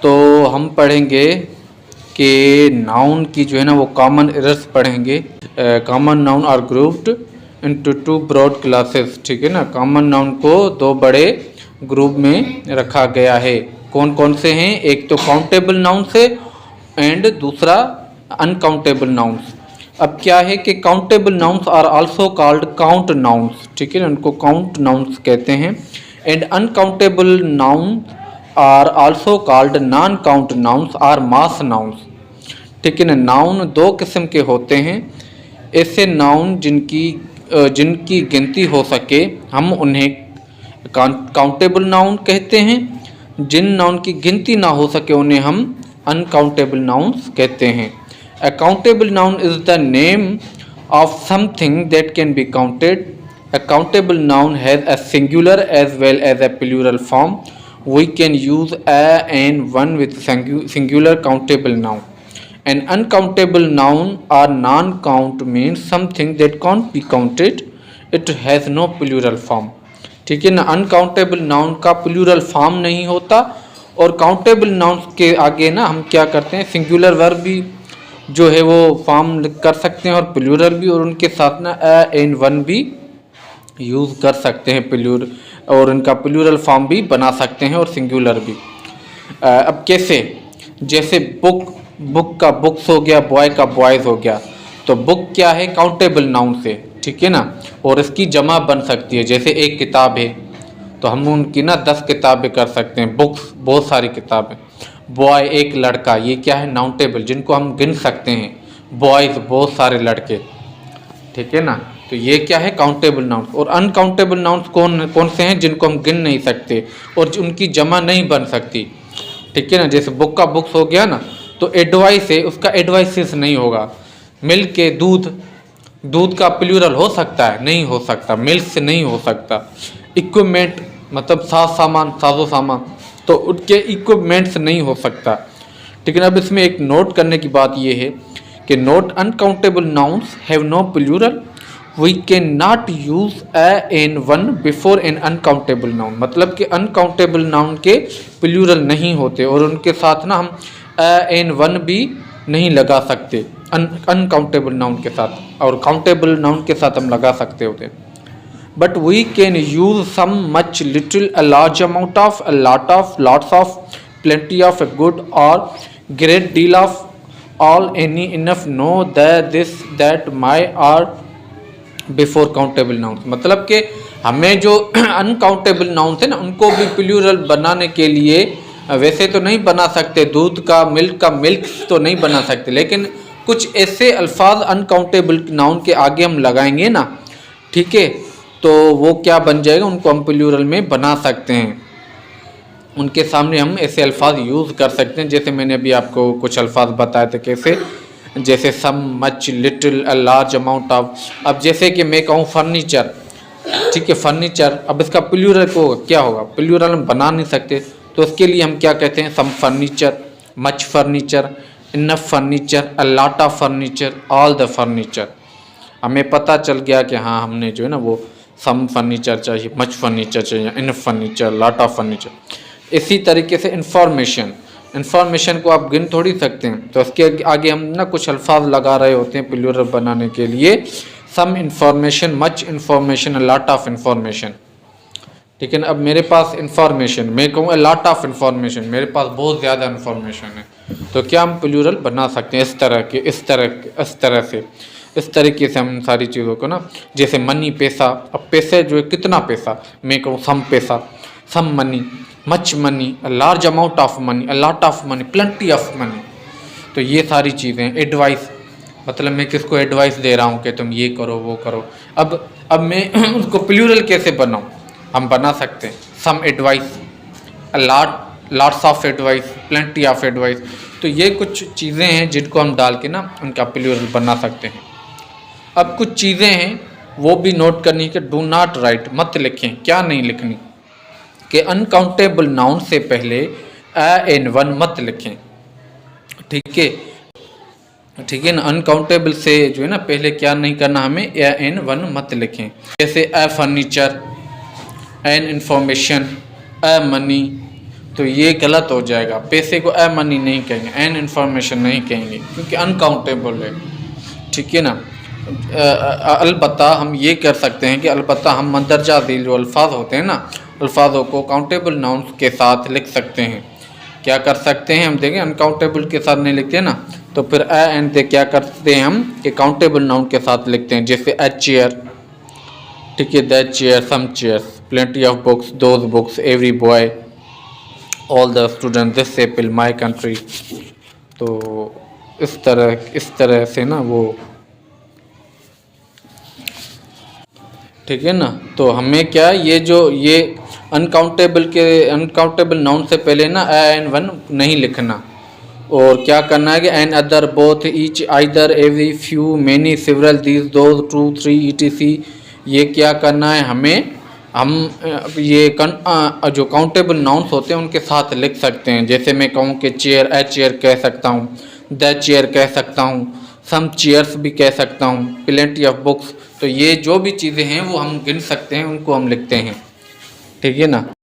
तो हम पढ़ेंगे कि नाउन की जो है ना वो कॉमन एरर्स पढ़ेंगे। Common noun are grouped into two broad classes, ठीक है ना। कॉमन नाउन को दो बड़े ग्रुप में रखा गया है। कौन कौन से हैं? एक तो काउंटेबल नाउन्स है एंड दूसरा अनकाउंटेबल नाउन्स। अब क्या है कि countable nouns are also called count nouns, ठीक है ना, उनको काउंट नाउन्स कहते हैं। And uncountable noun are also called non count nouns or mass nouns, ठीक है ना। नाउन दो किस्म के होते हैं। ऐसे नाउन जिनकी गिनती हो सके हम उन्हें काउंटेबल नाउन कहते हैं। जिन नाउन की गिनती ना हो सके उन्हें हम अनकाउंटेबल नाउन्स कहते हैं। A countable noun is the name of something that can be counted. A countable noun has a singular as well as a plural form. We can use a and one with singular countable noun. An uncountable noun or non-count means something that can't be counted. It has no plural form. ठीक है ना। Uncountable noun का plural form नहीं होता और countable noun के आगे ना हम क्या करते हैं, सिंगुलर वर्ब भी जो है वो फॉर्म कर सकते हैं और प्लूरल भी, और उनके साथ ना अ एंड वन भी यूज़ कर सकते हैं प्लूरल, और उनका प्लूरल फॉर्म भी बना सकते हैं और सिंगुलर भी। अब कैसे? जैसे बुक का बुक्स हो गया, बॉय का बॉयज़ हो गया। तो बुक क्या है? काउंटेबल नाउन से, ठीक है ना, और इसकी जमा बन सकती है। जैसे एक किताब है तो हम उनकी ना 10 किताबें कर सकते हैं, बुक्स बहुत सारी किताबें। बॉय एक लड़का, ये क्या है? नाउंटेबल, जिनको हम गिन सकते हैं। बॉयज़ बहुत सारे लड़के, ठीक है ना। तो ये क्या है? Countable nouns. और अनकाउंटेबल नाउन्स कौन से हैं? जिनको हम गिन नहीं सकते और उनकी जमा नहीं बन सकती, ठीक है ना। जैसे बुक का बुक्स हो गया ना, तो एडवाइस है, उसका एडवाइसेस नहीं होगा। मिल्क के दूध का प्लूरल हो सकता है? नहीं हो सकता, मिल्क से नहीं हो सकता। इक्विपमेंट मतलब साजो सामान, तो उनके इक्विपमेंट्स नहीं हो सकता, ठीक है ना। अब इसमें एक नोट करने की बात यह है कि note uncountable nouns have no plural, we can not use a an one before an uncountable noun. मतलब कि अनकाउंटेबल नाउन के प्लूरल नहीं होते और उनके साथ ना हम अ एन वन भी नहीं लगा सकते अनकाउंटेबल नाउन के साथ, और काउंटेबल नाउन के साथ हम लगा सकते होते। But we can use some, much, little, a large amount of, a lot of, lots of, plenty of, a good or great deal of, all, any, enough, no, that, this, that, my, or before countable nouns। मतलब कि हमें जो uncountable nouns है ना उनको भी plural बनाने के लिए वैसे तो नहीं बना सकते, दूध का मिल्क तो नहीं बना सकते, लेकिन कुछ ऐसे अल्फाज अनकाउंटेबल नाउन के आगे हम लगाएंगे ना, ठीक है, तो वो क्या बन जाएगा, उनको हम प्लूरल में बना सकते हैं। उनके सामने हम ऐसे अल्फाज यूज़ कर सकते हैं। जैसे मैंने अभी आपको कुछ अल्फाज बताए थे कैसे, जैसे some, much, little, a large amount of. अब जैसे कि मैं कहूँ फर्नीचर, ठीक है, फर्नीचर, अब इसका प्लूरल को क्या होगा? प्लूरल हम बना नहीं सकते, तो उसके लिए हम क्या कहते हैं? Some furniture, much furniture, enough furniture, a lot of furniture, all the furniture. हमें पता चल गया कि हाँ हमने जो है ना वो सम फर्नीचर चाहिए, मच फर्नीचर चाहिए, enough furniture, lot of furniture. इसी तरीके से इंफॉर्मेशन को आप गिन थोड़ी सकते हैं, तो उसके आगे हम ना कुछ अल्फाज लगा रहे होते हैं प्लूरल बनाने के लिए। Some information, much information, lot of information, ठीक है ना। अब मेरे पास इंफॉर्मेशन, मैं कहूँ लॉट ऑफ इंफॉर्मेशन, मेरे पास बहुत ज़्यादा इंफॉर्मेशन है, तो क्या हम प्लूरल बना सकते हैं इस तरह से। इस तरीके से हम सारी चीज़ों को ना, जैसे मनी पैसा, अब पैसे जो है कितना पैसा, मैं कहूँ सम पैसा, some money, much money, a large amount of money, a lot of money, plenty of money. तो ये सारी चीज़ें। एडवाइस मतलब मैं किसको एडवाइस दे रहा हूँ कि तुम ये करो वो करो। अब मैं उसको प्लूरल कैसे बनाऊँ? हम बना सकते हैं some advice, a lots of advice, plenty of advice. तो ये कुछ चीज़ें हैं जिनको हम डाल के ना उनका प्लूरल बना सकते हैं। अब कुछ चीज़ें हैं वो भी नोट करनी है कि डू नॉट राइट, मत लिखें। क्या नहीं लिखनी? कि अनकाउंटेबल नाउन से पहले अ एन वन मत लिखें, ठीक है ना। अनकाउंटेबल से जो है ना पहले क्या नहीं करना, हमें अ एन वन मत लिखें। जैसे a furniture, an information, a money, तो ये गलत हो जाएगा। पैसे को ए मनी नहीं कहेंगे, एन इन्फॉर्मेशन नहीं कहेंगे, क्योंकि अनकाउंटेबल है, ठीक है ना। अलबत्ता हम ये कर सकते हैं कि अलबत्ता हम मंदरजा झील जो अल्फाज होते हैं ना, अल्फाजों को काउंटेबल नाउन्स के साथ लिख सकते हैं। क्या कर सकते हैं हम देखें, अनकाउंटेबल के साथ नहीं लिखते ना, तो फिर ए एंड दे क्या करते हैं हम कि काउंटेबल नाउन के साथ लिखते हैं, जैसे ए चेयर, ठीक है, that chair, some chairs, plenty of books, those books, every boy, all the student, this apple, my country. तो इस तरह से ना वो, ठीक है ना। तो हमें क्या ये अनकाउंटेबल नाउन से पहले ना एन वन नहीं लिखना, और क्या करना है कि another, both, each, either, every, few, many, several, these, those, two, three, etc, ये क्या करना है हमें, हम ये जो काउंटेबल नाउन्स होते हैं उनके साथ लिख सकते हैं। जैसे मैं कहूँ कि चेयर, ए चेयर कह सकता हूँ, द चेयर कह सकता हूँ, सम चेयर्स भी कह सकता हूँ, प्लेंटी ऑफ बुक्स। तो ये जो भी चीज़ें हैं वो हम गिन सकते हैं, उनको हम लिखते हैं, ठीक है ना।